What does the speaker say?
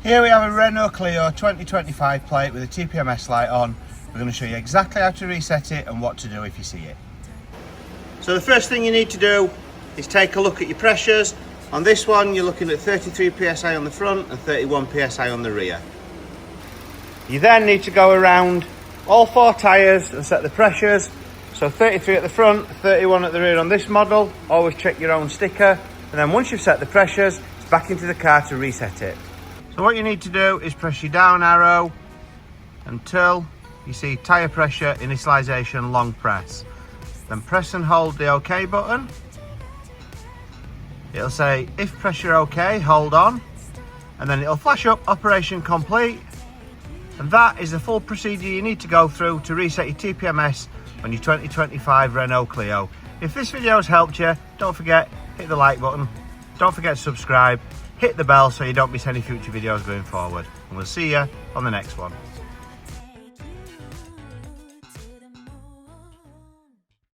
Here we have a Renault Clio 2025 plate with a TPMS light on. We're going to show you exactly how to reset it and what to do if you see it. So the first thing you need to do is take a look at your pressures. On this one you're looking at 33 psi on the front and 31 psi on the rear. You then need to go around all 4 tyres and set the pressures. So 33 at the front, 31 at the rear on this model. Always check your own sticker. And then once you've set the pressures, it's back into the car to reset it. So what you need to do is press your down arrow until you see tyre pressure initialisation long press. Then press and hold the OK button. It'll say if pressure OK, hold on. And then it'll flash up operation complete. And that is the full procedure you need to go through to reset your TPMS on your 2025 Renault Clio. If this video has helped you, don't forget, hit the like button. Don't forget to subscribe. Hit the bell so you don't miss any future videos going forward. And we'll see you on the next one.